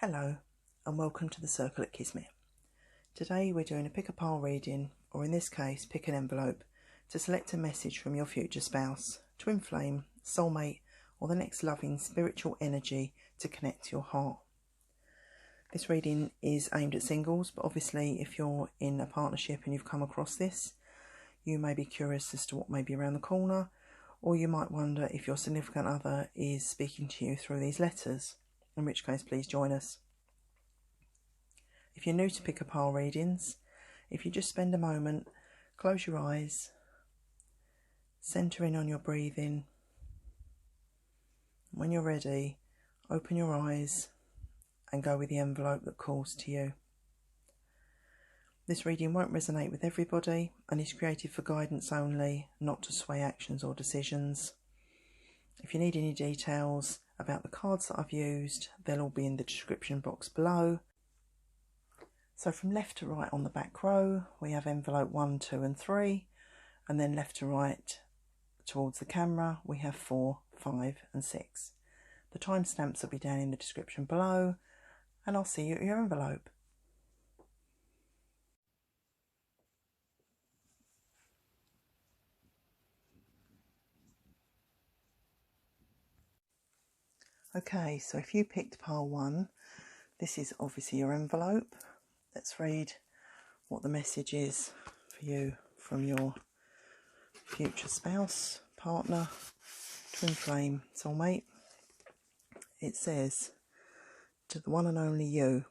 Hello and welcome to the Circle at Kismet. Today we're doing a pick a pile reading, or in this case pick an envelope, to select a message from your future spouse, twin flame, soulmate, or the next loving spiritual energy to connect to your heart. This reading is aimed at singles, but obviously if you're in a partnership and you've come across this, you may be curious as to what may be around the corner, or you might wonder if your significant other is speaking to you through these letters, in which case please join us. If you're new to pick a pile readings, if you just spend a moment, close your eyes, centre in on your breathing. When you're ready, open your eyes and go with the envelope that calls to you. This reading won't resonate with everybody and is created for guidance only, not to sway actions or decisions. If you need any details about the cards that I've used, they'll all be in the description box below. So from left to right on the back row, we have envelope 1, 2 and 3, and then left to right towards the camera, we have 4, 5 and 6. The timestamps will be down in the description below, and I'll see you at your envelope. Okay, so if you picked pile 1, this is obviously your envelope. Let's read what the message is for you from your future spouse, partner, twin flame, soulmate. It says, "To the one and only you,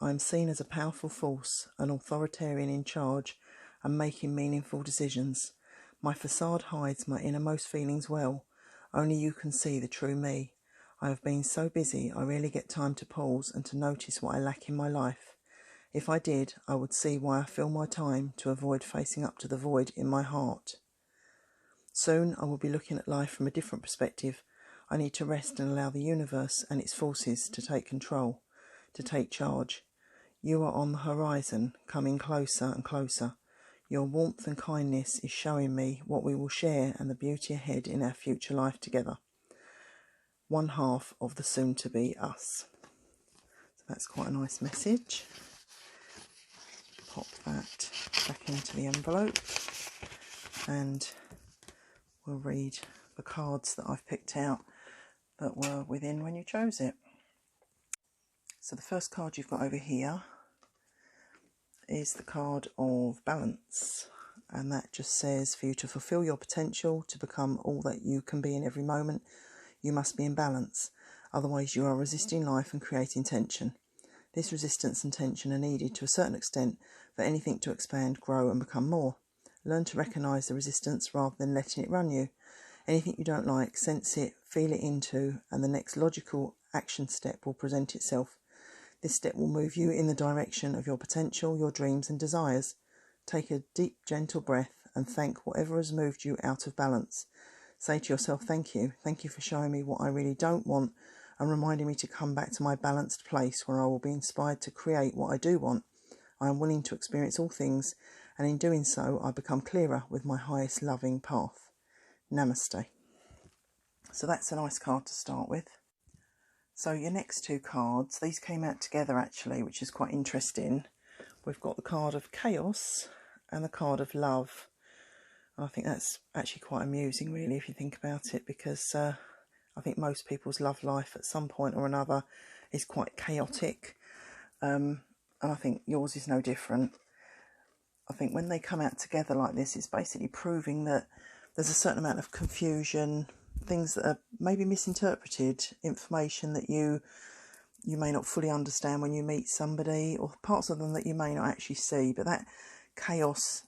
I am seen as a powerful force, an authoritarian in charge and making meaningful decisions. My facade hides my innermost feelings well. Only you can see the true me. I have been so busy I rarely get time to pause and to notice what I lack in my life. If I did, I would see why I fill my time to avoid facing up to the void in my heart. Soon I will be looking at life from a different perspective. I need to rest and allow the universe and its forces to take control, to take charge. You are on the horizon, coming closer and closer. Your warmth and kindness is showing me what we will share and the beauty ahead in our future life together. One half of the soon-to-be us." So that's quite a nice message. Pop that back into the envelope and we'll read the cards that I've picked out that were within when you chose it. So the first card you've got over here is the card of balance, and that just says, for you to fulfill your potential, to become all that you can be in every moment, you must be in balance. Otherwise you are resisting life and creating tension. This resistance and tension are needed to a certain extent for anything to expand, grow and become more. Learn to recognise the resistance rather than letting it run you. Anything you don't like, sense it, feel it into, and the next logical action step will present itself. This step will move you in the direction of your potential, your dreams and desires. Take a deep, gentle breath and thank whatever has moved you out of balance. Say to yourself, thank you for showing me what I really don't want and reminding me to come back to my balanced place where I will be inspired to create what I do want. I am willing to experience all things, and in doing so I become clearer with my highest loving path. Namaste." So that's a nice card to start with. So your next two cards, these came out together actually, which is quite interesting. We've got the card of chaos and the card of love. And I think that's actually quite amusing really if you think about it, because I think most people's love life at some point or another is quite chaotic. And I think yours is no different. I think when they come out together like this, it's basically proving that there's a certain amount of confusion, things that are maybe misinterpreted, information that you may not fully understand when you meet somebody, or parts of them that you may not actually see, but that chaos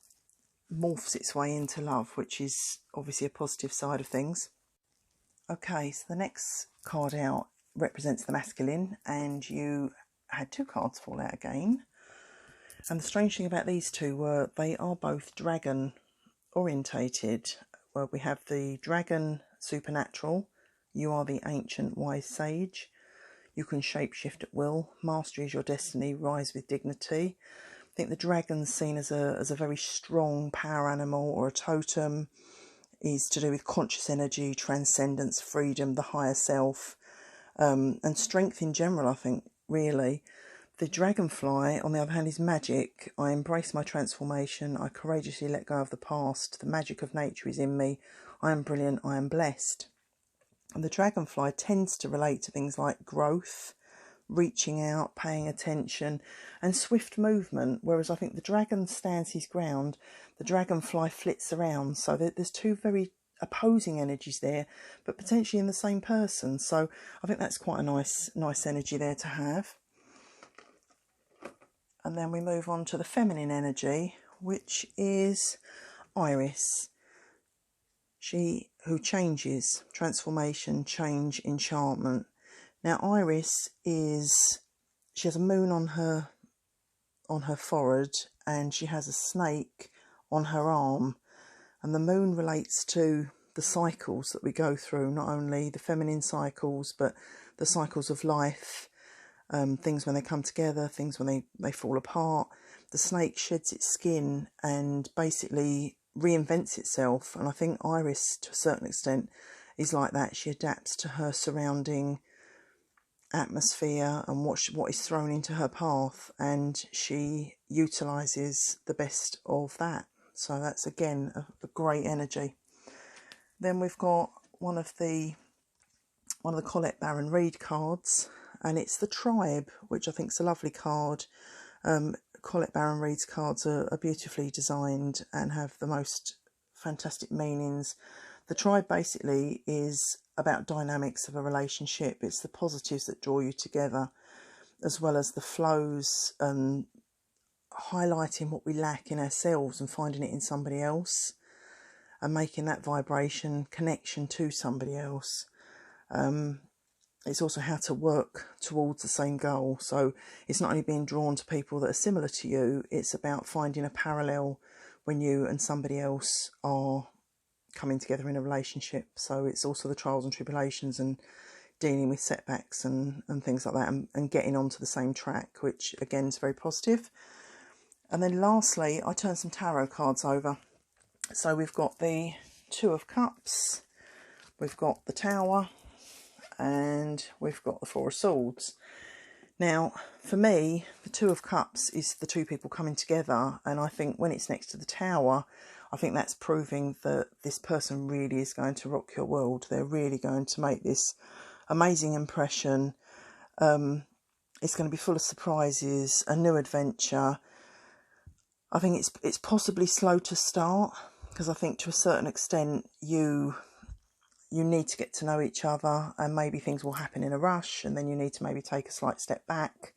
morphs its way into love, which is obviously a positive side of things. Okay, so the next card out represents the masculine, and you had two cards fall out again. And the strange thing about these two were they are both dragon orientated. Well, we have the dragon supernatural. You are the ancient wise sage. You can shapeshift at will. Mastery is your destiny. Rise with dignity. I think the dragon's seen as a very strong power animal or a totem. Is to do with conscious energy, transcendence, freedom, the higher self, and strength in general. I think really. The dragonfly, on the other hand, is magic. I embrace my transformation. I courageously let go of the past. The magic of nature is in me. I am brilliant. I am blessed. And the dragonfly tends to relate to things like growth, reaching out, paying attention, and swift movement. Whereas I think the dragon stands his ground, the dragonfly flits around. So there's two very opposing energies there, but potentially in the same person. So I think that's quite a nice energy there to have. And then we move on to the feminine energy, which is Iris. She who changes, transformation, change, enchantment. Now Iris she has a moon on her forehead, and she has a snake on her arm. And the moon relates to the cycles that we go through, not only the feminine cycles, but the cycles of life, things when they come together, things when they fall apart. The snake sheds its skin and basically reinvents itself. And I think Iris, to a certain extent, is like that. She adapts to her surrounding atmosphere and what is thrown into her path, and she utilises the best of that. So that's again a great energy. Then we've got one of the Colette Baron Reid cards, and it's the Tribe, which I think is a lovely card. Colette Baron Reid's cards are beautifully designed and have the most fantastic meanings. The Tribe basically is about dynamics of a relationship. It's the positives that draw you together, as well as the flows, highlighting what we lack in ourselves and finding it in somebody else, and making that vibration connection to somebody else. It's also how to work towards the same goal. So it's not only being drawn to people that are similar to you, it's about finding a parallel when you and somebody else are coming together in a relationship. So it's also the trials and tribulations and dealing with setbacks and things like that, and getting onto the same track, which again is very positive. And then lastly, I turned some tarot cards over. So we've got the Two of Cups, we've got the Tower, and we've got the Four of Swords. Now, for me, the Two of Cups is the two people coming together, and I think when it's next to the Tower, I think that's proving that this person really is going to rock your world. They're really going to make this amazing impression. It's going to be full of surprises, a new adventure. I think it's possibly slow to start, because I think to a certain extent you need to get to know each other, and maybe things will happen in a rush, and then you need to maybe take a slight step back.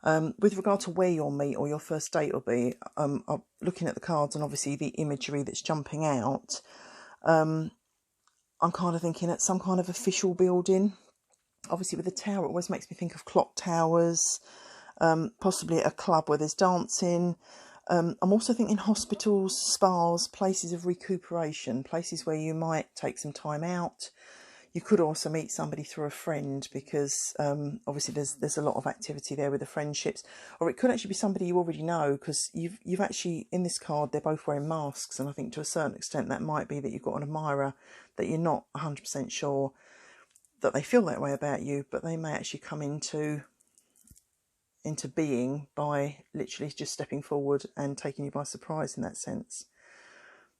With regard to where you'll meet or your first date will be, I'm looking at the cards and obviously the imagery that's jumping out. I'm kind of thinking at some kind of official building. Obviously with the tower, it always makes me think of clock towers, possibly at a club where there's dancing. I'm also thinking hospitals, spas, places of recuperation, places where you might take some time out. You could also meet somebody through a friend, because obviously there's a lot of activity there with the friendships. Or it could actually be somebody you already know, because you've actually, in this card, they're both wearing masks, and I think to a certain extent that might be that you've got an admirer that you're not 100% sure that they feel that way about you, but they may actually come into being by literally just stepping forward and taking you by surprise in that sense.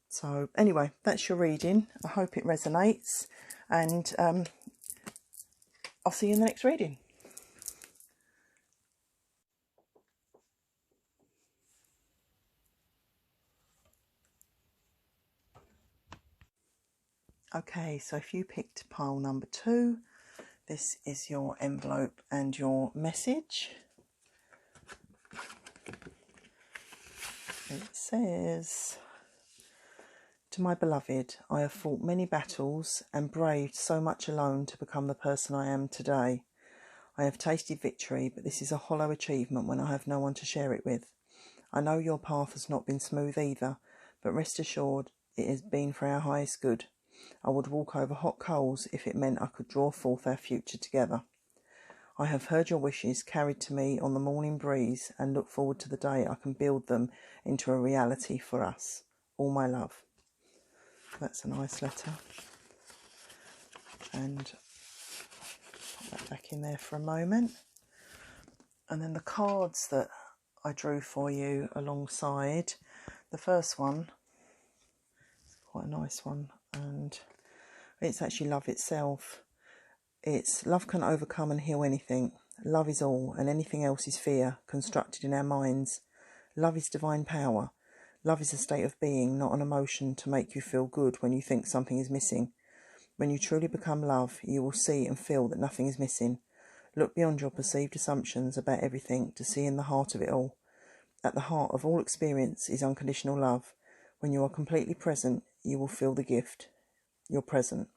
So anyway, that's your reading. I hope it resonates, and I'll see you in the next reading. Okay, so if you picked pile number 2, this is your envelope and your message. It says, "To my beloved, I have fought many battles and braved so much alone to become the person I am today. I have tasted victory, but this is a hollow achievement when I have no one to share it with. I know your path has not been smooth either, but rest assured it has been for our highest good. I would walk over hot coals if it meant I could draw forth our future together. I have heard your wishes carried to me on the morning breeze and look forward to the day I can build them into a reality for us. All my love." That's a nice letter. And put that back in there for a moment. And then the cards that I drew for you alongside, the first one, quite a nice one, and it's actually love itself. It's love can overcome and heal anything. Love is all, and anything else is fear, constructed in our minds. Love is divine power. Love is a state of being, not an emotion to make you feel good when you think something is missing. When you truly become love, you will see and feel that nothing is missing. Look beyond your perceived assumptions about everything to see in the heart of it all. At the heart of all experience is unconditional love. When you are completely present, you will feel the gift. You're present.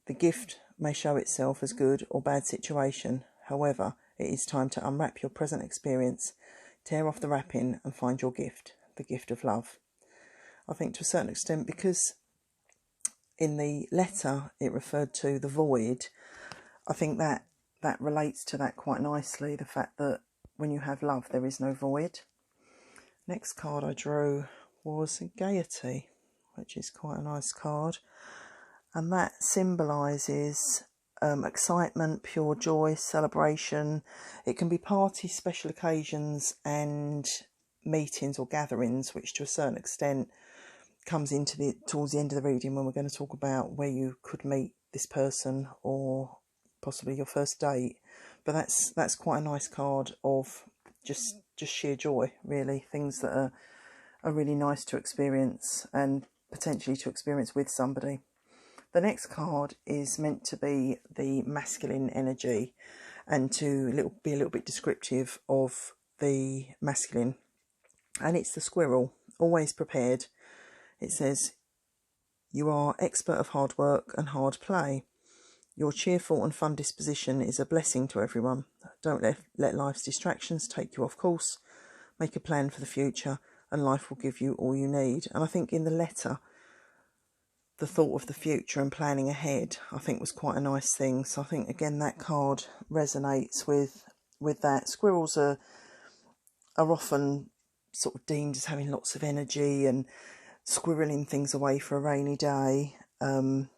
The gift may show itself as good or bad situation. However, it is time to unwrap your present experience, tear off the wrapping and find your gift, the gift of love. I think to a certain extent, because in the letter it referred to the void, I think that relates to that quite nicely, the fact that when you have love there is no void. Next card I drew was Gaiety, which is quite a nice card, and that symbolises excitement, pure joy, celebration. It can be parties, special occasions and meetings or gatherings, which to a certain extent comes into towards the end of the reading when we're going to talk about where you could meet this person or possibly your first date. But that's quite a nice card of just sheer joy, really, things that are really nice to experience and potentially to experience with somebody. The next card is meant to be the masculine energy and to be a little bit descriptive of the masculine, and it's the squirrel, always prepared. It says, you are expert of hard work and hard play. Your cheerful and fun disposition is a blessing to everyone. Don't let life's distractions take you off course. Make a plan for the future and life will give you all you need. And I think in the letter, the thought of the future and planning ahead, I think was quite a nice thing. So I think, again, that card resonates with that. Squirrels are often sort of deemed as having lots of energy and squirreling things away for a rainy day. And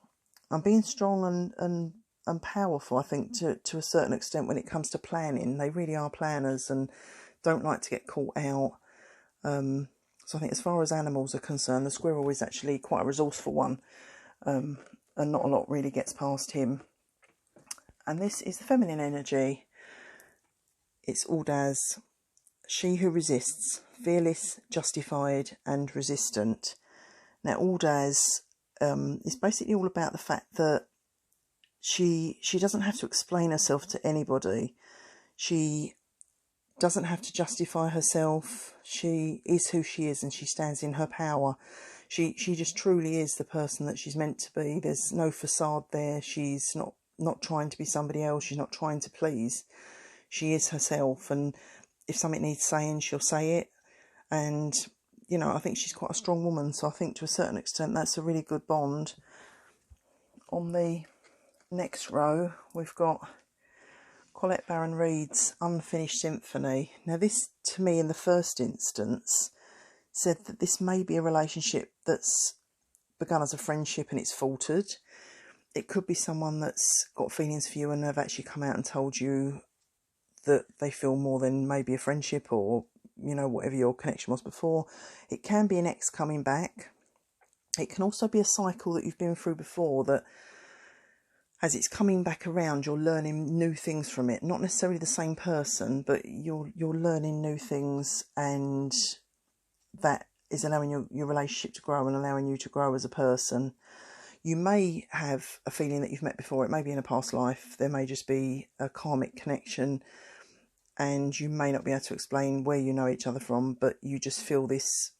being strong and powerful, I think, to a certain extent when it comes to planning. They really are planners and don't like to get caught out. So I think as far as animals are concerned, the squirrel is actually quite a resourceful one, and not a lot really gets past him. And this is the feminine energy. It's Aldaz, she who resists, fearless, justified and resistant. Now Aldaz is basically all about the fact that she doesn't have to explain herself to anybody. She doesn't have to justify herself. She is who she is and she stands in her power. She just truly is the person that she's meant to be. There's no facade there. She's not trying to be somebody else. She's not trying to please. She is herself, and if something needs saying, she'll say it. And, you know, I think she's quite a strong woman, so I think to a certain extent that's a really good bond. On the next row, we've got Colette Baron Reid's Unfinished Symphony. Now this, to me, in the first instance, said that this may be a relationship that's begun as a friendship and it's faltered. It could be someone that's got feelings for you and they've actually come out and told you that they feel more than maybe a friendship or, you know, whatever your connection was before. It can be an ex coming back. It can also be a cycle that you've been through before that, as it's coming back around, you're learning new things from it. Not necessarily the same person, but you're learning new things, and that is allowing your relationship to grow and allowing you to grow as a person. You may have a feeling that you've met before. It may be in a past life. There may just be a karmic connection, and you may not be able to explain where you know each other from, but you just feel this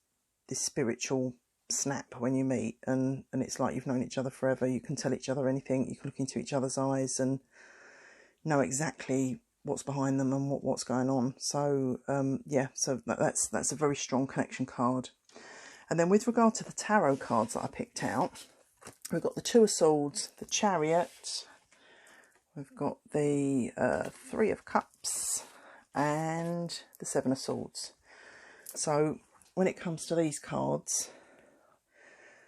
spiritual snap when you meet, and it's like you've known each other forever. You can tell each other anything. You can look into each other's eyes and know exactly what's behind them and what's going on. So yeah, so that's a very strong connection card. And then with regard to the tarot cards that I picked out, we've got the Two of Swords, the Chariot, we've got the Three of Cups and the Seven of Swords. So when it comes to these cards,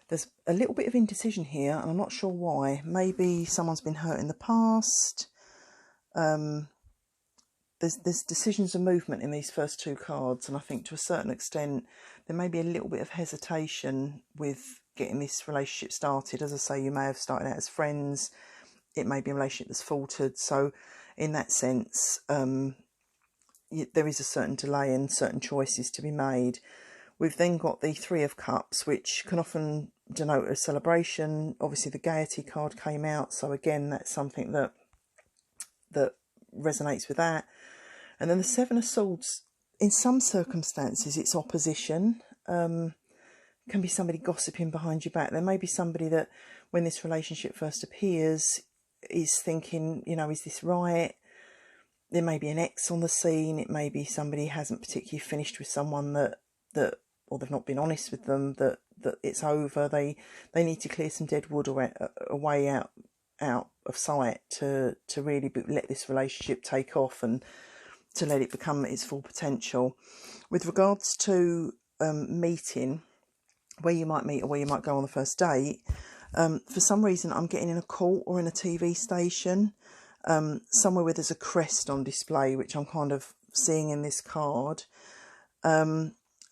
there's a little bit of indecision here, and I'm not sure why. Maybe someone's been hurt in the past. there's decisions and movement in these first two cards, and I think to a certain extent there may be a little bit of hesitation with getting this relationship started. As I say, you may have started out as friends, it may be a relationship that's faltered, so in that sense there is a certain delay and certain choices to be made. We've then got the Three of Cups, which can often denote a celebration. Obviously the Gaiety card came out, so again that's something that resonates with that. And then the Seven of Swords, in some circumstances it's opposition. Can be somebody gossiping behind your back. There may be somebody that when this relationship first appears is thinking, you know, is this right? There may be an ex on the scene. It may be somebody hasn't particularly finished with someone that or they've not been honest with them, that it's over. They need to clear some dead wood away out of sight to really let this relationship take off and to let it become its full potential. With regards to meeting, where you might meet or where you might go on the first date, for some reason I'm getting in a court or in a TV station, somewhere where there's a crest on display, which I'm kind of seeing in this card.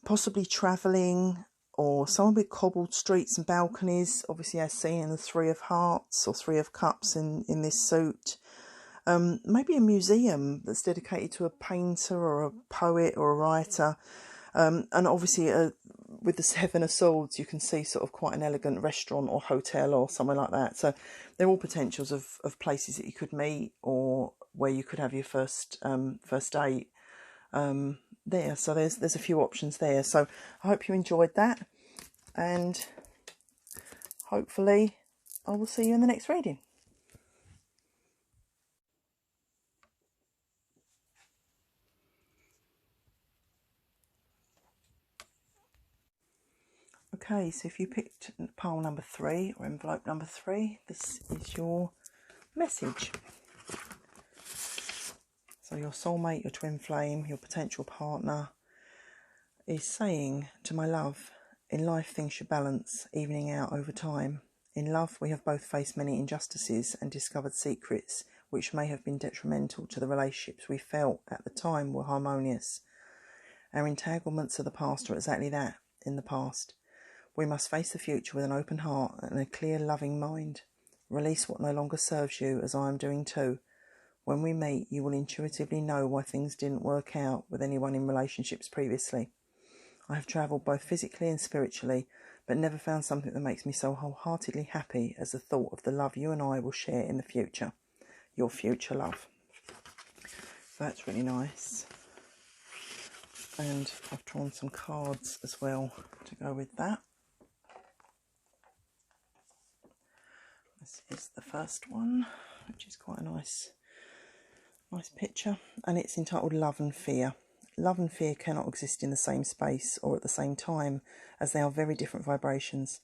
Possibly travelling, or somewhere with cobbled streets and balconies, obviously as seen in the Three of Hearts or Three of Cups in this suit. Maybe a museum that's dedicated to a painter or a poet or a writer. And obviously with the Seven of Swords you can see sort of quite an elegant restaurant or hotel or somewhere like that. So they're all potentials of places that you could meet or where you could have your first date there. So there's a few options there. So I hope you enjoyed that, and hopefully I will see you in the next reading. Okay, so if you picked pile number 3 or envelope number 3, this is your message. So your soulmate, your twin flame, your potential partner is saying to my love, in life things should balance, evening out over time. In love we have both faced many injustices and discovered secrets which may have been detrimental to the relationships we felt at the time were harmonious. Our entanglements of the past are exactly that, in the past. We must face the future with an open heart and a clear, loving mind. Release what no longer serves you, as I am doing too. When we meet, you will intuitively know why things didn't work out with anyone in relationships previously. I have travelled both physically and spiritually, but never found something that makes me so wholeheartedly happy as the thought of the love you and I will share in the future. Your future love. So that's really nice. And I've drawn some cards as well to go with that. This is the first one, which is quite a nice picture, and it's entitled Love and Fear. Love and fear cannot exist in the same space or at the same time, as they are very different vibrations.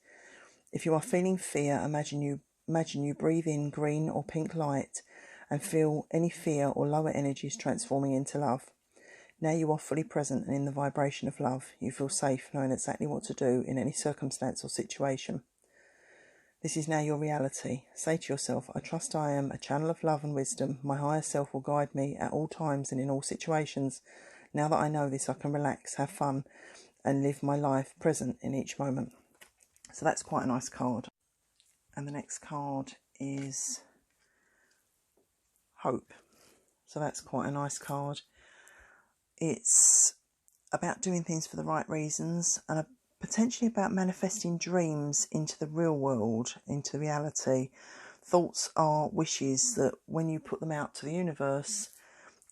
If you are feeling fear, imagine you breathe in green or pink light and feel any fear or lower energies transforming into love. Now you are fully present and in the vibration of love. You feel safe, knowing exactly what to do in any circumstance or situation. This is now your reality. Say to yourself, I trust I am a channel of love and wisdom. My higher self will guide me at all times and in all situations. Now that I know this, I can relax, have fun, and live my life present in each moment. So that's quite a nice card. And the next card is Hope. So that's quite a nice card. It's about doing things for the right reasons, and potentially about manifesting dreams into the real world, into reality. Thoughts are wishes that when you put them out to the universe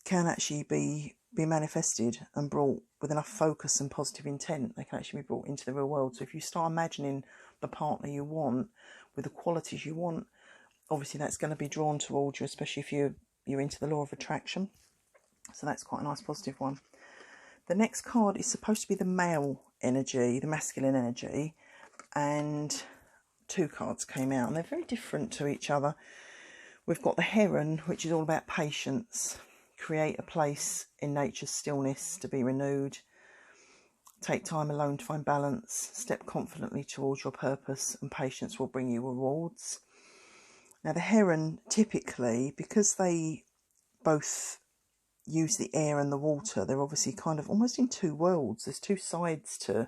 can actually be manifested and brought with enough focus and positive intent. They can actually be brought into the real world. So if you start imagining the partner you want with the qualities you want, obviously that's going to be drawn towards you, especially if you're into the law of attraction. So that's quite a nice positive one. The next card is supposed to be the male energy, the masculine energy, and 2 cards came out and they're very different to each other. We've got the Heron, which is all about patience. Create a place in nature's stillness to be renewed. Take time alone to find balance. Step confidently towards your purpose, and patience will bring you rewards. Now the Heron, typically, because they both use the air and the water. They're obviously kind of almost in two worlds. There's two sides to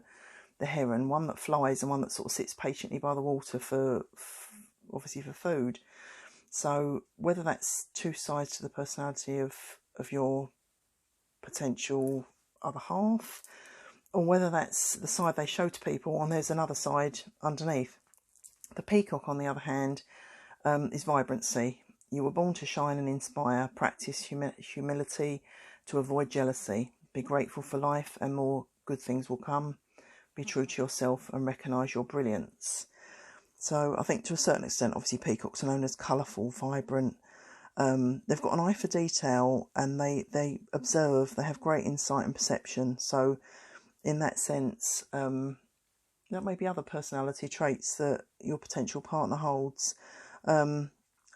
the heron, one that flies and one that sort of sits patiently by the water for obviously for food. So whether that's two sides to the personality of your potential other half, or whether that's the side they show to people and there's another side underneath. The peacock, on the other hand, is vibrancy. You were born to shine and inspire. Practice humility to avoid jealousy. Be grateful for life and more good things will come. Be true to yourself and recognise your brilliance. So I think to a certain extent, obviously peacocks are known as colourful, vibrant. They've got an eye for detail and they observe. They have great insight and perception. So in that sense, there may be other personality traits that your potential partner holds.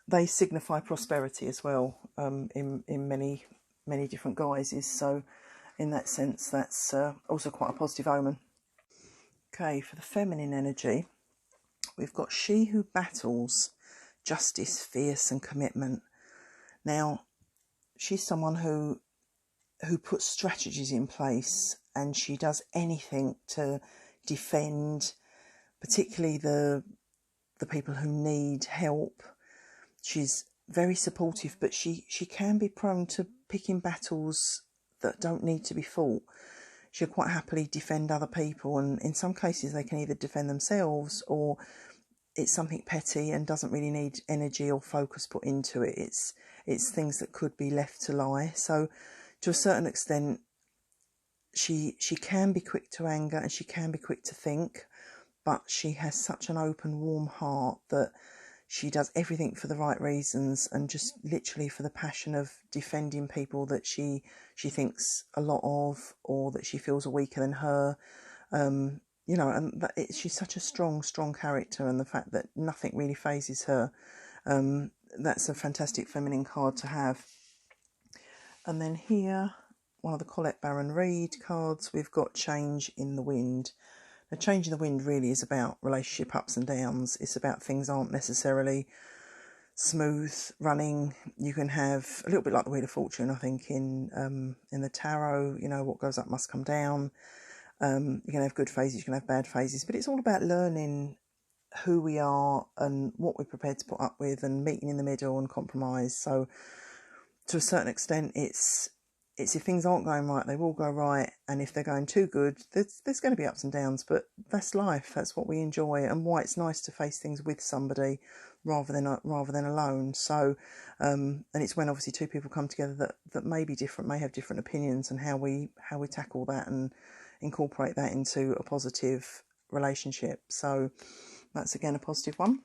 They signify prosperity as well, in many different guises. So in that sense, that's also quite a positive omen. Okay, for the feminine energy, we've got she who battles, justice, fierce and commitment. Now, she's someone who puts strategies in place, and she does anything to defend, particularly the people who need help. She's very supportive, but she can be prone to picking battles that don't need to be fought. She'll quite happily defend other people, and in some cases they can either defend themselves or it's something petty and doesn't really need energy or focus put into it. It's things that could be left to lie. So to a certain extent, she can be quick to anger and she can be quick to think, but she has such an open, warm heart that she does everything for the right reasons and just literally for the passion of defending people that she thinks a lot of, or that she feels are weaker than her. You know, and she's such a strong character, and the fact that nothing really phases her, that's a fantastic feminine card to have. And then here, one of the Colette Baron Reid cards, we've got Change in the Wind. Now, change in the wind really is about relationship ups and downs. It's about things aren't necessarily smooth running. You can have a little bit like the Wheel of Fortune, I think, in the tarot. You know, what goes up must come down. You can have good phases, you can have bad phases, but it's all about learning who we are and what we're prepared to put up with, and meeting in the middle and compromise. So to a certain extent, it's if things aren't going right, they will go right, and if they're going too good, there's going to be ups and downs, but that's life. That's what we enjoy, and why it's nice to face things with somebody rather than alone. So and it's when obviously two people come together that may be different, may have different opinions, and how we tackle that and incorporate that into a positive relationship. So that's again a positive one.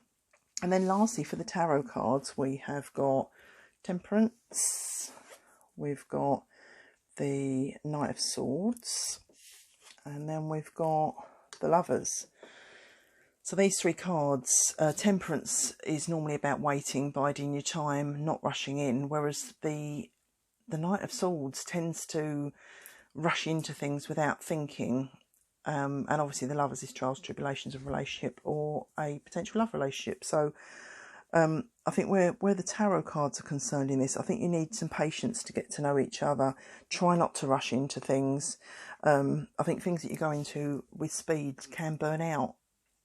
And then lastly, for the tarot cards, we have got Temperance, we've got the Knight of Swords, and then we've got the Lovers. So these three cards, Temperance is normally about waiting, biding your time, not rushing in, whereas the Knight of Swords tends to rush into things without thinking, and obviously the Lovers is trials, tribulations of a relationship or a potential love relationship. So I think where the tarot cards are concerned in this, I think you need some patience to get to know each other. Try not to rush into things. I think things that you go into with speed can burn out,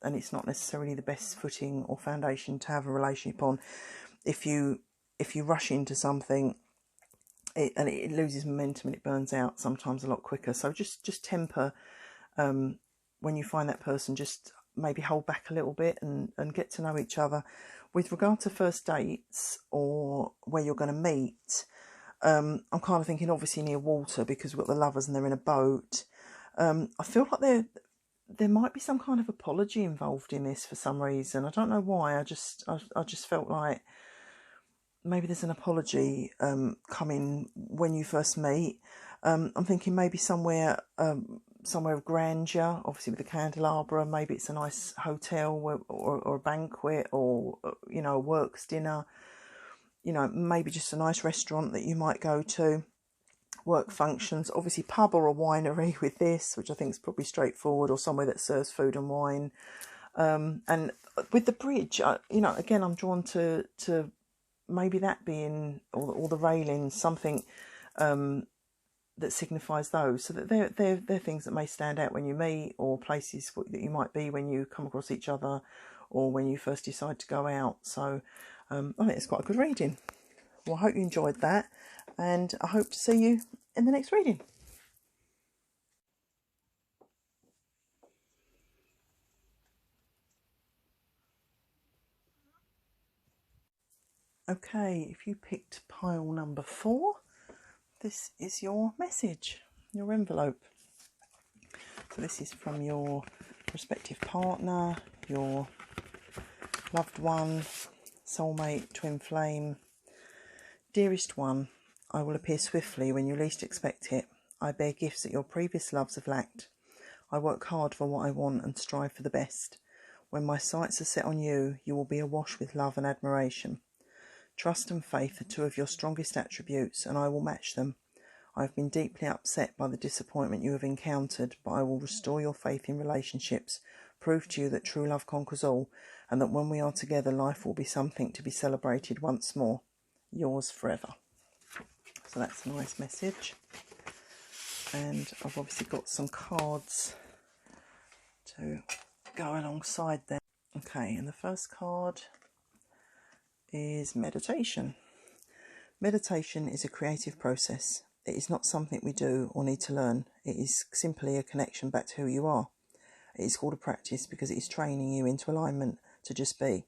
and it's not necessarily the best footing or foundation to have a relationship on. If you rush into something, it loses momentum and it burns out sometimes a lot quicker. So just temper when you find that person. Just maybe hold back a little bit and get to know each other. With regard to first dates or where you're going to meet, I'm kind of thinking obviously near water, because we've got the Lovers and they're in a boat. I feel like there might be some kind of apology involved in this for some reason. I don't know why. I just felt like maybe there's an apology coming when you first meet. I'm thinking maybe somewhere of grandeur, obviously with a candelabra. Maybe it's a nice hotel or a banquet, or a works dinner. Maybe just a nice restaurant that you might go to. Work functions, obviously pub or a winery with this, which I think is probably straightforward, or somewhere that serves food and wine. And with the bridge, again, I'm drawn to maybe that being, or the railings, something that signifies those, so that they're things that may stand out when you meet, or places that you might be when you come across each other, or when you first decide to go out. So I think it's quite a good reading. Well, I hope you enjoyed that, and I hope to see you in the next reading. Okay, if you picked pile number 4, this is your message, your envelope. So this is from your prospective partner, your loved one, soulmate, twin flame. Dearest one, I will appear swiftly when you least expect it. I bear gifts that your previous loves have lacked. I work hard for what I want and strive for the best. When my sights are set on you, you will be awash with love and admiration. Trust and faith are 2 of your strongest attributes, and I will match them. I have been deeply upset by the disappointment you have encountered, but I will restore your faith in relationships, prove to you that true love conquers all, and that when we are together, life will be something to be celebrated once more. Yours forever. So that's a nice message. And I've obviously got some cards to go alongside them. Okay, and the first card is meditation. Meditation is a creative process. It is not something we do or need to learn. It is simply a connection back to who you are. It is called a practice because it is training you into alignment to just be.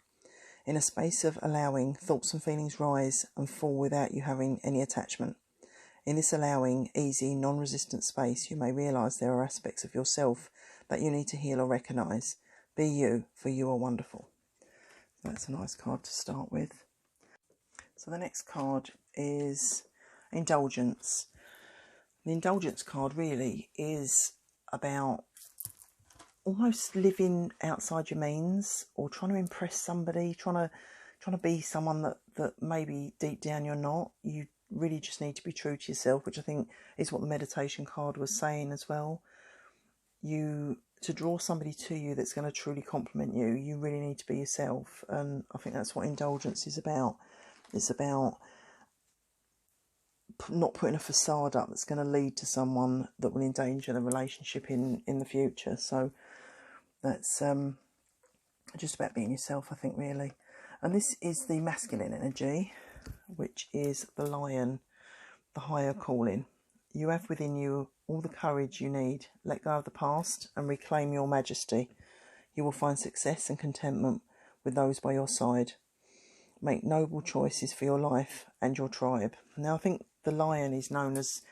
In a space of allowing, thoughts and feelings rise and fall without you having any attachment. In this allowing, easy, non-resistant space, you may realise there are aspects of yourself that you need to heal or recognise. Be you, for you are wonderful. That's a nice card to start with. So the next card is indulgence. The indulgence card really is about almost living outside your means, or trying to impress somebody, trying to be someone that maybe deep down you're not. You really just need to be true to yourself, which I think is what the meditation card was saying as well. To draw somebody to you that's going to truly compliment you, you really need to be yourself. And I think that's what indulgence is about. It's about not putting a facade up that's going to lead to someone that will endanger the relationship in the future. So that's just about being yourself, I think, really. And this is the masculine energy, which is the lion, the higher calling. You have within you all the courage you need. Let go of the past and reclaim your majesty. You will find success and contentment with those by your side. Make noble choices for your life and your tribe. Now, I think the lion is known as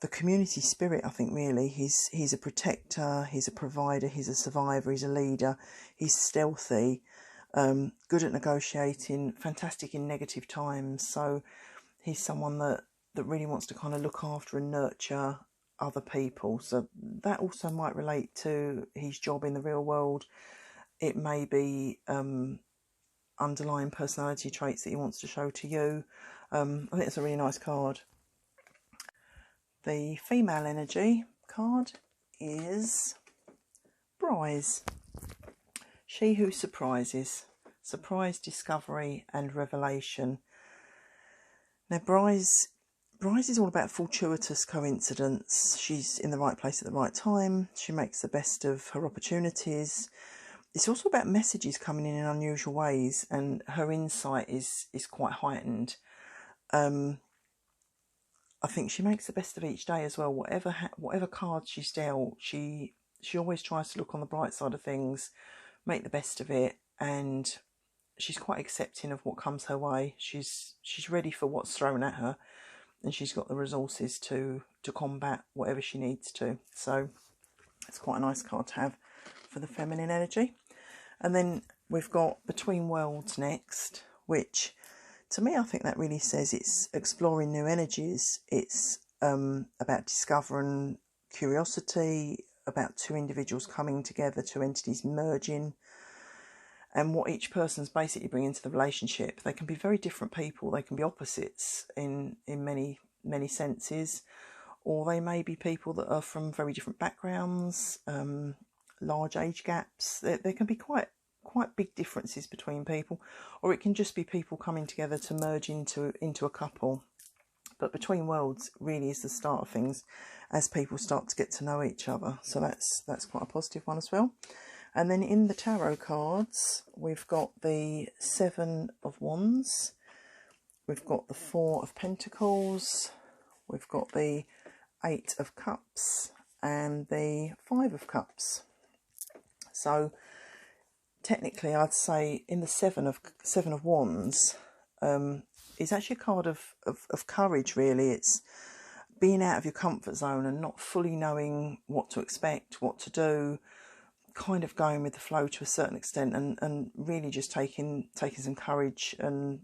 the community spirit, I think, really. He's a protector, he's a provider, he's a survivor, he's a leader, he's stealthy, good at negotiating, fantastic in negative times. So he's someone that really wants to kind of look after and nurture other people. So that also might relate to his job in the real world. It may be underlying personality traits that he wants to show to you. I think it's a really nice card. The female energy card is Brise. She who surprises. Surprise, discovery and revelation. Now Brise is all about fortuitous coincidence. She's in the right place at the right time. She makes the best of her opportunities. It's also about messages coming in unusual ways, and her insight is quite heightened. I think she makes the best of each day as well. Whatever cards she's dealt, she always tries to look on the bright side of things, make the best of it, and she's quite accepting of what comes her way. She's ready for what's thrown at her, and she's got the resources to combat whatever she needs to. So it's quite a nice card to have for the feminine energy. And then we've got Between Worlds next, which to me, I think that really says it's exploring new energies. It's about discovering curiosity, about 2 individuals coming together, 2 entities merging, and what each person's basically bringing to the relationship. They can be very different people. They can be opposites in many, many senses, or they may be people that are from very different backgrounds, large age gaps. There can be quite big differences between people, or it can just be people coming together to merge into a couple. but between worlds really is the start of things as people start to get to know each other. So that's quite a positive one as well. And then in the tarot cards, we've got the 7 of Wands, we've got the 4 of Pentacles, we've got the 8 of Cups, and the 5 of Cups. So technically, I'd say in the 7 of Wands, it's actually a card of courage, really. It's being out of your comfort zone and not fully knowing what to expect, what to do, kind of going with the flow to a certain extent, and really just taking some courage and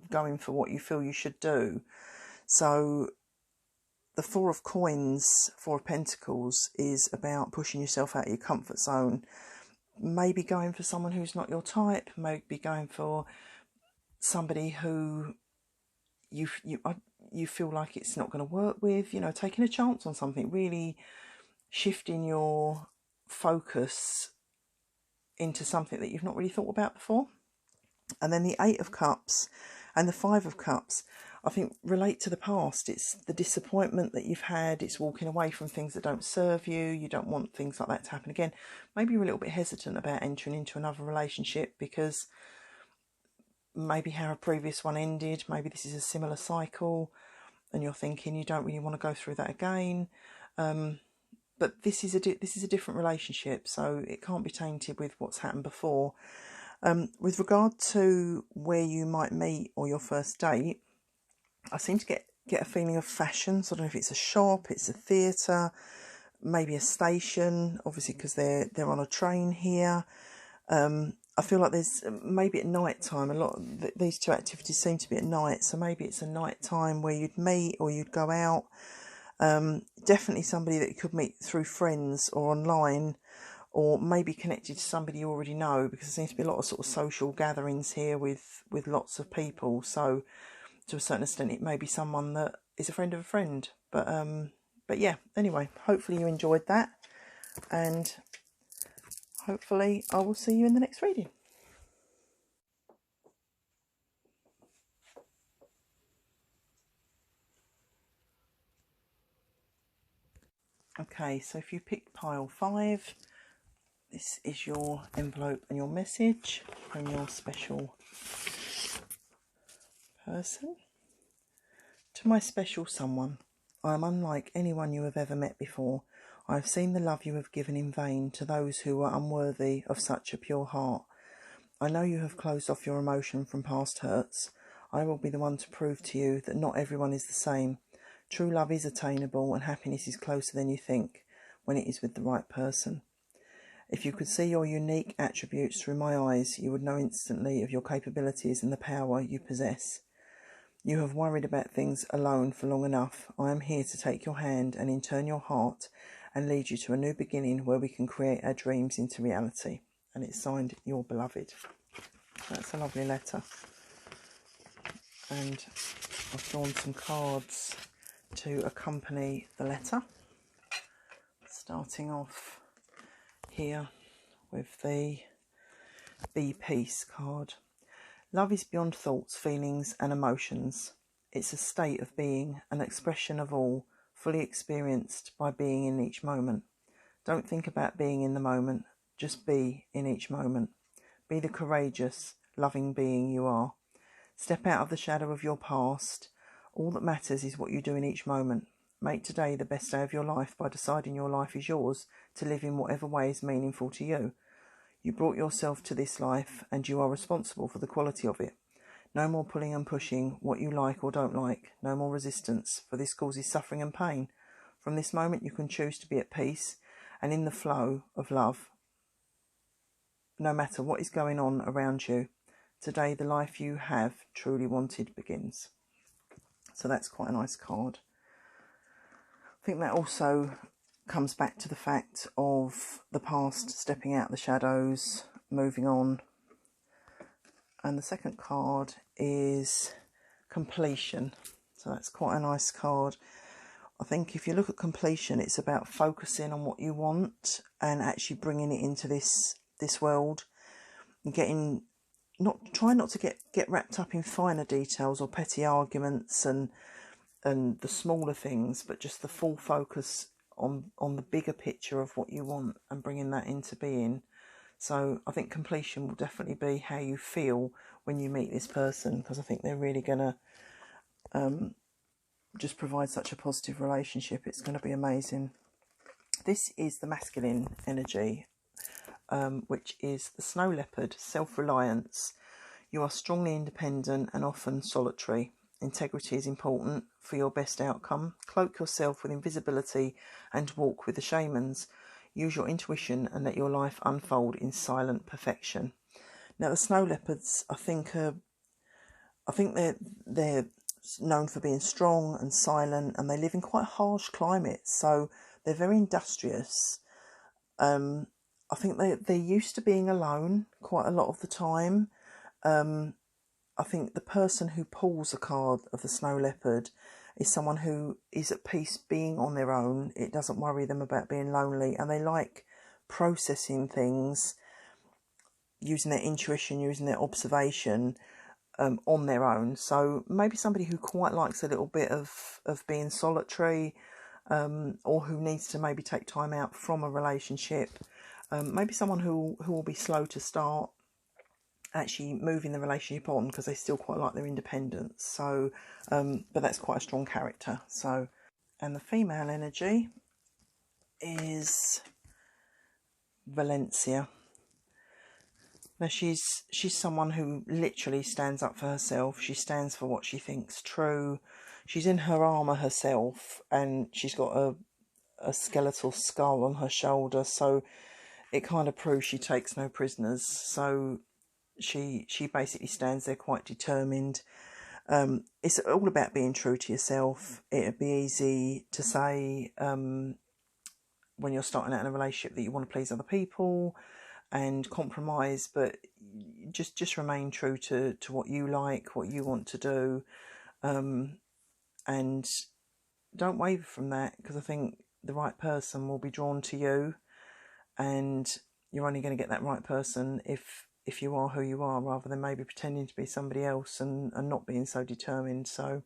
going for what you feel you should do. So the 4 of Coins, 4 of Pentacles, is about pushing yourself out of your comfort zone, maybe going for someone who's not your type, maybe going for somebody who you feel like it's not going to work with, you know, taking a chance on something, really shifting your focus into something that you've not really thought about before. And then the 8 of Cups and the 5 of Cups, I think, relate to the past. It's the disappointment that you've had. It's walking away from things that don't serve you. You don't want things like that to happen again. Maybe you're a little bit hesitant about entering into another relationship because maybe how a previous one ended. Maybe this is a similar cycle and you're thinking you don't really want to go through that again. But this is a different relationship, so it can't be tainted with what's happened before. With regard to where you might meet or your first date, I seem to get a feeling of fashion. So I don't know if it's a shop, it's a theatre, maybe a station, obviously because they're on a train here. I feel like there's maybe at night time, a lot of these two activities seem to be at night, so maybe it's a night time where you'd meet or you'd go out. Definitely somebody that you could meet through friends or online, or maybe connected to somebody you already know, because there seems to be a lot of sort of social gatherings here with lots of people. So to a certain extent, it may be someone that is a friend of a friend. But yeah, anyway, hopefully you enjoyed that, and hopefully I will see you in the next reading. Okay, so if you picked pile 5, this is your envelope and your message from your special person. To my special someone, I am unlike anyone you have ever met before. I have seen the love you have given in vain to those who were unworthy of such a pure heart. I know you have closed off your emotion from past hurts. I will be the one to prove to you that not everyone is the same. True love is attainable, and happiness is closer than you think when it is with the right person. If you could see your unique attributes through my eyes, you would know instantly of your capabilities and the power you possess. You have worried about things alone for long enough. I am here to take your hand and in turn your heart and lead you to a new beginning where we can create our dreams into reality. And it's signed, Your Beloved. That's a lovely letter. And I've drawn some cards to accompany the letter. Starting off here with the Be Peace card. Love is beyond thoughts, feelings and emotions. It's a state of being, an expression of all, fully experienced by being in each moment. Don't think about being in the moment, just be in each moment. Be the courageous, loving being you are. Step out of the shadow of your past. All that matters is what you do in each moment. Make today the best day of your life by deciding your life is yours to live in whatever way is meaningful to you. You brought yourself to this life and you are responsible for the quality of it. No more pulling and pushing what you like or don't like. No more resistance, for this causes suffering and pain. From this moment you can choose to be at peace and in the flow of love, no matter what is going on around you. Today the life you have truly wanted begins. So that's quite a nice card. I think that also comes back to the fact of the past, stepping out the shadows, moving on. And the second card is completion. So that's quite a nice card. I think if you look at completion, it's about focusing on what you want and actually bringing it into this world and getting, trying not to get wrapped up in finer details or petty arguments and the smaller things, but just the full focus on the bigger picture of what you want and bringing that into being. So I think completion will definitely be how you feel when you meet this person, because I think they're really going to just provide such a positive relationship. It's going to be amazing. This is the masculine energy, which is the snow leopard, self-reliance. You are strongly independent and often solitary. Integrity is important for your best outcome. Cloak yourself with invisibility and walk with the shamans. Use your intuition and let your life unfold in silent perfection. Now, the snow leopards, I think they're known for being strong and silent, and they live in quite harsh climates, so they're very industrious. I think they're used to being alone quite a lot of the time. I think the person who pulls a card of the snow leopard is someone who is at peace being on their own. It doesn't worry them about being lonely, and they like processing things, using their intuition, using their observation on their own. So maybe somebody who quite likes a little bit of being solitary, or who needs to maybe take time out from a relationship. Maybe someone who will be slow to start actually moving the relationship on, because they still quite like their independence. So, but that's quite a strong character. So, and the female energy is Valencia. Now she's someone who literally stands up for herself. She stands for what she thinks true. She's in her armour herself, and she's got a skeletal skull on her shoulder. So it kind of proves she takes no prisoners. So she basically stands there quite determined. It's all about being true to yourself. It'd be easy to say when you're starting out in a relationship that you want to please other people and compromise, but just remain true to what you like, what you want to do, and don't waver from that, because I think the right person will be drawn to you, and you're only going to get that right person if you are who you are, rather than maybe pretending to be somebody else and not being so determined. So,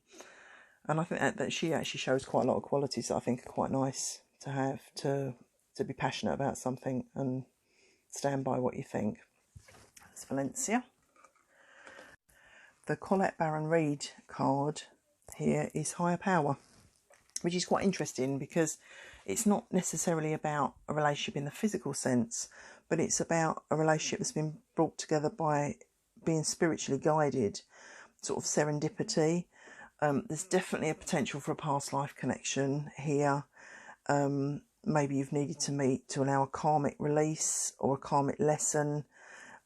and I think that she actually shows quite a lot of qualities that I think are quite nice to have, to be passionate about something and stand by what you think. That's Valencia. The Colette Baron Reid card here is Higher Power, which is quite interesting because it's not necessarily about a relationship in the physical sense, but it's about a relationship that's been brought together by being spiritually guided, sort of serendipity. There's definitely a potential for a past life connection here. Maybe you've needed to meet to allow a karmic release or a karmic lesson.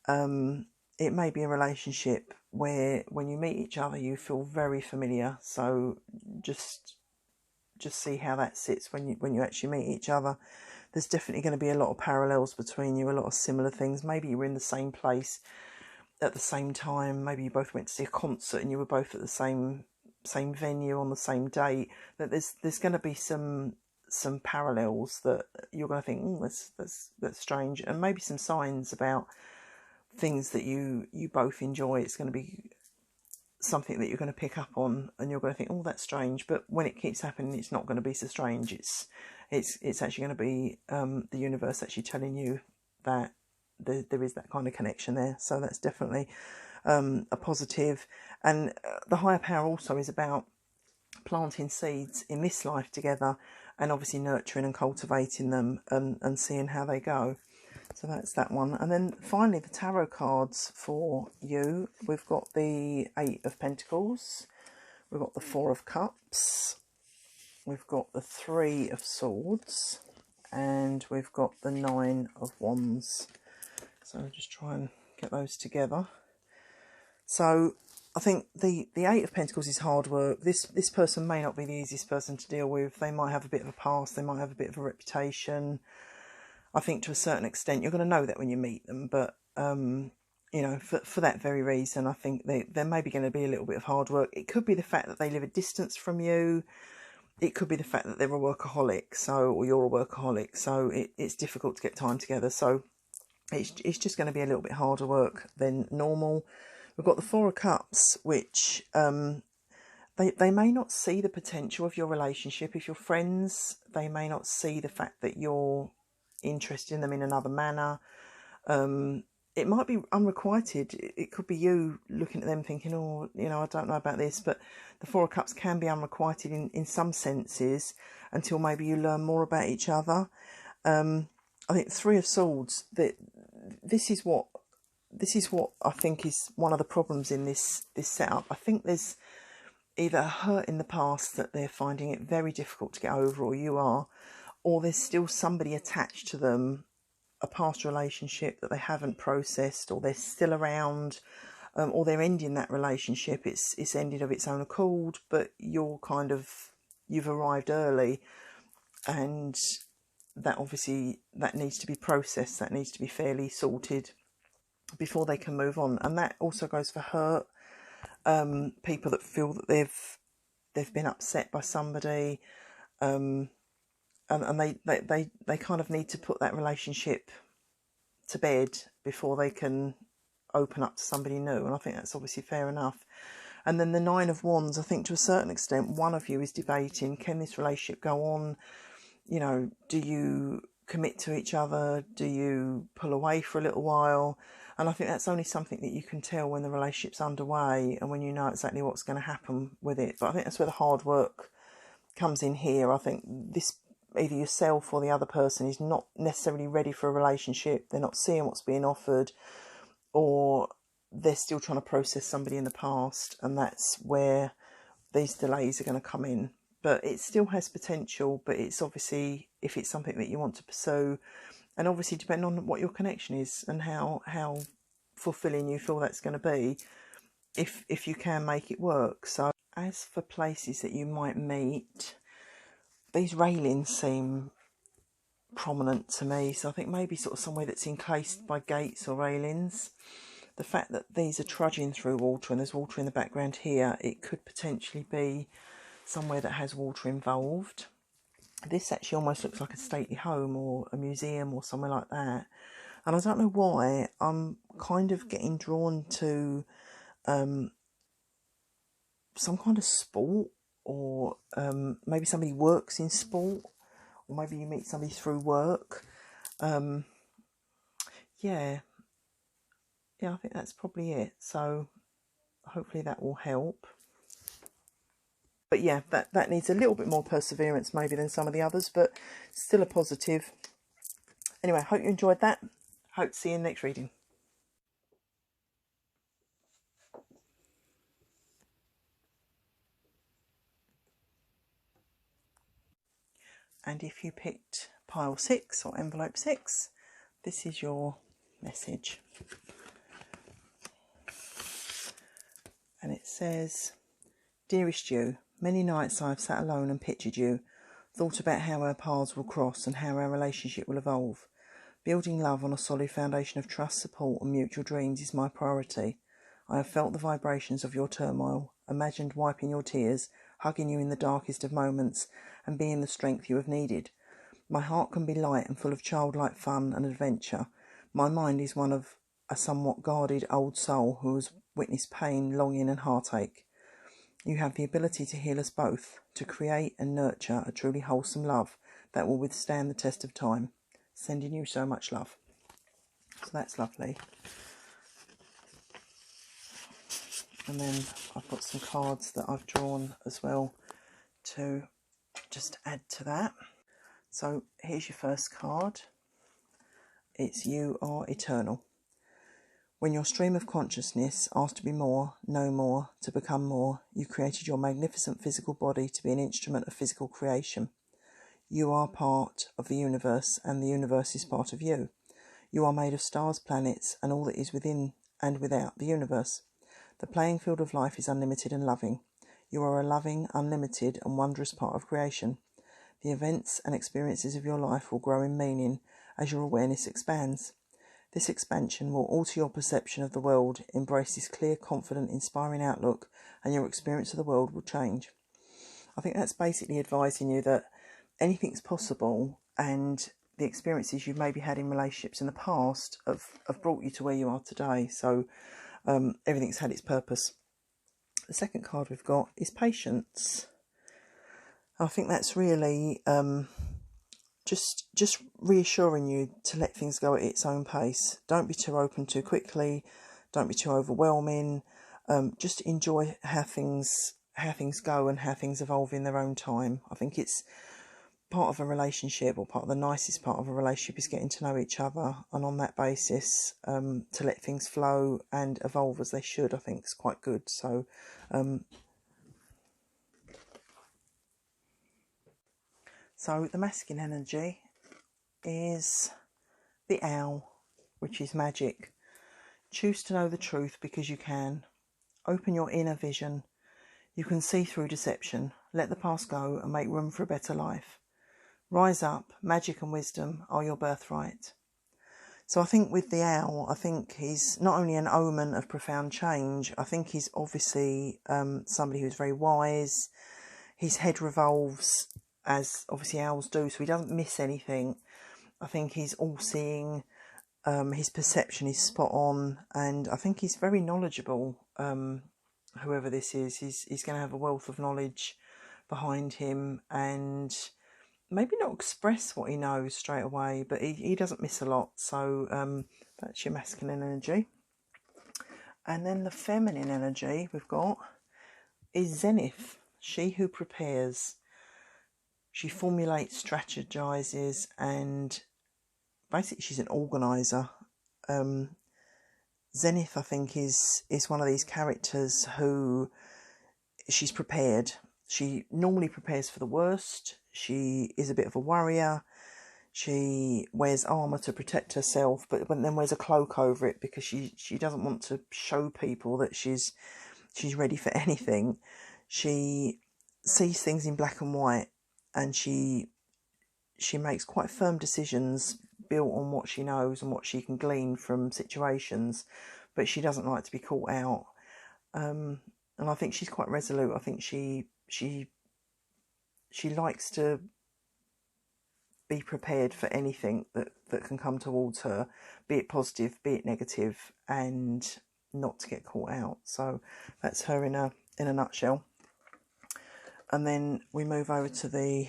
It may be a relationship where when you meet each other you feel very familiar. So just see how that sits when you actually meet each other. There's definitely going to be a lot of parallels between you, a lot of similar things. Maybe you were in the same place at the same time. Maybe you both went to see a concert and you were both at the same venue on the same date. That there's going to be some parallels that you're going to think, that's strange, and maybe some signs about things that you both enjoy. It's going to be something that you're going to pick up on, and you're going to think, oh, that's strange. But when it keeps happening, it's not going to be so strange. It's actually going to be the universe actually telling you that there is that kind of connection there. So that's definitely a positive. And the higher power also is about planting seeds in this life together, and obviously nurturing and cultivating them and seeing how they go. So that's that one. And then finally, the tarot cards for you. We've got the 8 of Pentacles. We've got the 4 of Cups. We've got the 3 of Swords. And we've got the 9 of Wands. So I'll just try and get those together. So I think the 8 of Pentacles is hard work. This person may not be the easiest person to deal with. They might have a bit of a past. They might have a bit of a reputation. I think to a certain extent you're going to know that when you meet them, but you know, for that very reason, I think they're maybe going to be a little bit of hard work. It could be the fact that they live a distance from you. It could be the fact that they're a workaholic, or you're a workaholic, so it's difficult to get time together. So it's just going to be a little bit harder work than normal. We've got the 4 of Cups, which They may not see the potential of your relationship. If you're friends, they may not see the fact that you're interested in them in another manner. It might be unrequited. It could be you looking at them thinking, oh, you know, I don't know about this. But the Four of Cups can be unrequited in some senses until maybe you learn more about each other. I think Three of Swords, this is what I think is one of the problems in this setup. I think there's either a hurt in the past that they're finding it very difficult to get over, or you are, or there's still somebody attached to them, a past relationship that they haven't processed, or they're still around, or they're ending that relationship. It's ended of its own accord, but you've arrived early, and that obviously that needs to be processed, that needs to be fairly sorted before they can move on. And that also goes for hurt, people that feel that they've been upset by somebody, and they kind of need to put that relationship to bed before they can open up to somebody new. And I think that's obviously fair enough. And then the Nine of Wands, I think to a certain extent, one of you is debating, can this relationship go on? You know, do you commit to each other? Do you pull away for a little while? And I think that's only something that you can tell when the relationship's underway and when you know exactly what's going to happen with it. But I think that's where the hard work comes in here. I think this, either yourself or the other person, is not necessarily ready for a relationship. They're not seeing what's being offered, or they're still trying to process somebody in the past, and that's where these delays are going to come in. But it still has potential, but it's obviously, if it's something that you want to pursue, and obviously depending on what your connection is and how fulfilling you feel that's going to be, if you can make it work. So as for places that you might meet, these railings seem prominent to me. So I think maybe sort of somewhere that's encased by gates or railings. The fact that these are trudging through water and there's water in the background here, it could potentially be somewhere that has water involved. This actually almost looks like a stately home or a museum or somewhere like that. And I don't know why, I'm kind of getting drawn to some kind of sport, or maybe somebody works in sport, or maybe you meet somebody through work. Yeah, I think that's probably it. So hopefully that will help. But yeah, that needs a little bit more perseverance maybe than some of the others, but still a positive. Anyway, hope you enjoyed that. Hope to see you in the next reading. And if you picked pile 6 or envelope 6, this is your message. And it says, Dearest you, many nights I have sat alone and pictured you, thought about how our paths will cross and how our relationship will evolve. Building love on a solid foundation of trust, support and mutual dreams is my priority. I have felt the vibrations of your turmoil, imagined wiping your tears, hugging you in the darkest of moments and being the strength you have needed. My heart can be light and full of childlike fun and adventure. My mind is one of a somewhat guarded old soul who has witnessed pain, longing and heartache. You have the ability to heal us both, to create and nurture a truly wholesome love that will withstand the test of time. Sending you so much love. So that's lovely. And then I've got some cards that I've drawn as well to just add to that. So here's your first card. It's You Are Eternal. When your stream of consciousness asked to be more, know more, to become more, you created your magnificent physical body to be an instrument of physical creation. You are part of the universe, and the universe is part of you. You are made of stars, planets, and all that is within and without the universe. The playing field of life is unlimited and loving. You are a loving, unlimited, and wondrous part of creation. The events and experiences of your life will grow in meaning as your awareness expands. This expansion will alter your perception of the world, embrace this clear, confident, inspiring outlook, and your experience of the world will change. I think that's basically advising you that anything's possible, and the experiences you've maybe had in relationships in the past have brought you to where you are today. So everything's had its purpose. The second card we've got is patience. I think that's really just reassuring you to let things go at its own pace. Don't be too open too quickly. Don't be too overwhelming. Just enjoy how things go and how things evolve in their own time. I think it's part of a relationship, or part of the nicest part of a relationship, is getting to know each other, and on that basis, to let things flow and evolve as they should, I think is quite good. So the masculine energy is the owl, which is magic. Choose to know the truth because you can. Open your inner vision. You can see through deception. Let the past go and make room for a better life. Rise up. Magic and wisdom are your birthright. So I think with the owl, I think he's not only an omen of profound change, I think he's obviously somebody who's very wise. His head revolves, as obviously owls do, so he doesn't miss anything. I think he's all-seeing. His perception is spot on, and I think he's very knowledgeable. Whoever this is, he's going to have a wealth of knowledge behind him, and maybe not express what he knows straight away, but he doesn't miss a lot. So that's your masculine energy. And then the feminine energy we've got is Zenith, she who prepares. She formulates, strategizes, and basically she's an organizer. Zenith, I think, is one of these characters who she's prepared. She normally prepares for the worst. She is a bit of a warrior. She wears armour to protect herself, but then wears a cloak over it because she doesn't want to show people that she's ready for anything. She sees things in black and white, and she makes quite firm decisions built on what she knows and what she can glean from situations, but she doesn't like to be caught out. And I think she's quite resolute. I think she likes to be prepared for anything that can come towards her, be it positive, be it negative, and not to get caught out. So that's her in a nutshell. And then we move over to the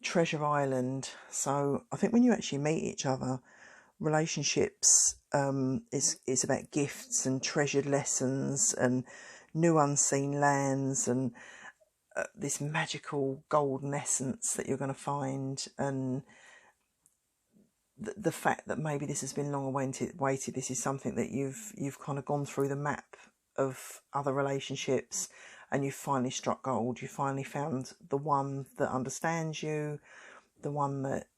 Treasure Island. So I think when you actually meet each other, relationships is about gifts and treasured lessons and new unseen lands and this magical golden essence that you're going to find, and the fact that maybe this has been long awaited. This is something that you've kind of gone through the map of other relationships, and you've finally struck gold. You finally found the one that understands you, the one that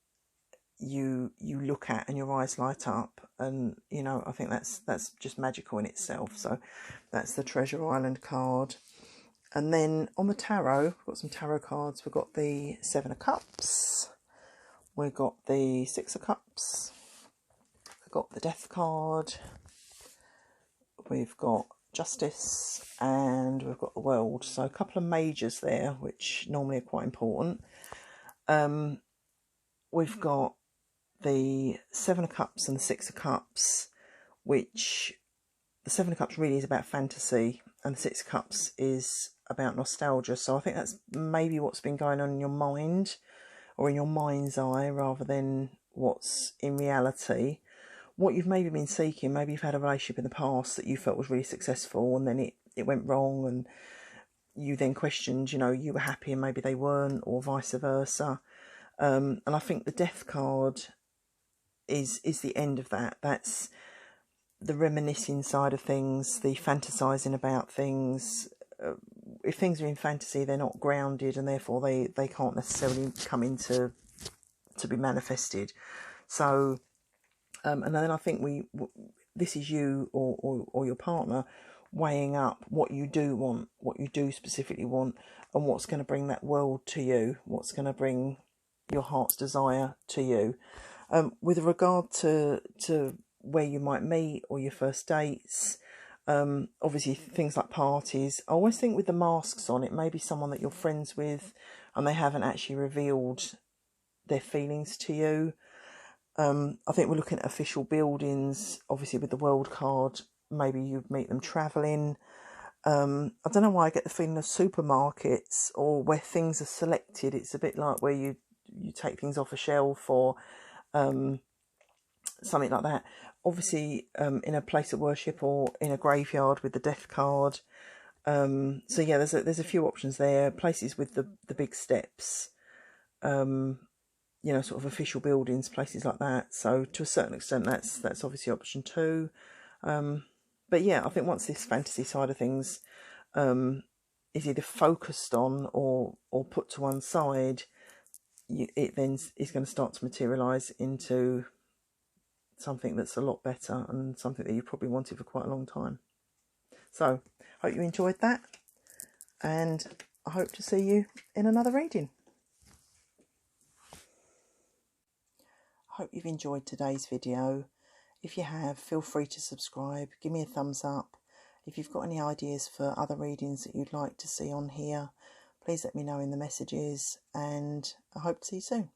you look at and your eyes light up. And I think that's just magical in itself. So that's the Treasure Island card. And then on the tarot, we've got some tarot cards. We've got the Seven of Cups, we've got the Six of Cups, we've got the Death card, we've got Justice, and we've got the World. So a couple of majors there, which normally are quite important. We've got the Seven of Cups and the Six of Cups, which the Seven of Cups really is about fantasy, and the Six of Cups is about nostalgia. So I think that's maybe what's been going on in your mind, or in your mind's eye, rather than what's in reality. What you've maybe been seeking, maybe you've had a relationship in the past that you felt was really successful, and then it went wrong, and you then questioned, you were happy and maybe they weren't, or vice versa. And I think the Death card is the end of that. That's the reminiscing side of things, the fantasising about things. If things are in fantasy, they're not grounded, and therefore they can't necessarily come into to be manifested. So, and then I think this is you or your partner weighing up what you do want, what you do specifically want, and what's going to bring that world to you, what's going to bring your heart's desire to you. With regard to where you might meet or your first dates, obviously things like parties, I always think with the masks on, it may be someone that you're friends with and they haven't actually revealed their feelings to you. I think we're looking at official buildings, obviously with the World card, maybe you'd meet them travelling. I don't know why I get the feeling of supermarkets or where things are selected. It's a bit like where you take things off a shelf or something like that. Obviously, in a place of worship or in a graveyard with the death card. So yeah, there's a few options there. Places with the big steps, you know, sort of official buildings, places like that. So to a certain extent, that's obviously option 2. But yeah, I think once this fantasy side of things is either focused on or put to one side, it then is going to start to materialise into something that's a lot better and something that you probably wanted for quite a long time. So, hope you enjoyed that, and I hope to see you in another reading. I hope you've enjoyed today's video. If you have, feel free to subscribe, give me a thumbs up. If you've got any ideas for other readings that you'd like to see on here, please let me know in the messages, and I hope to see you soon.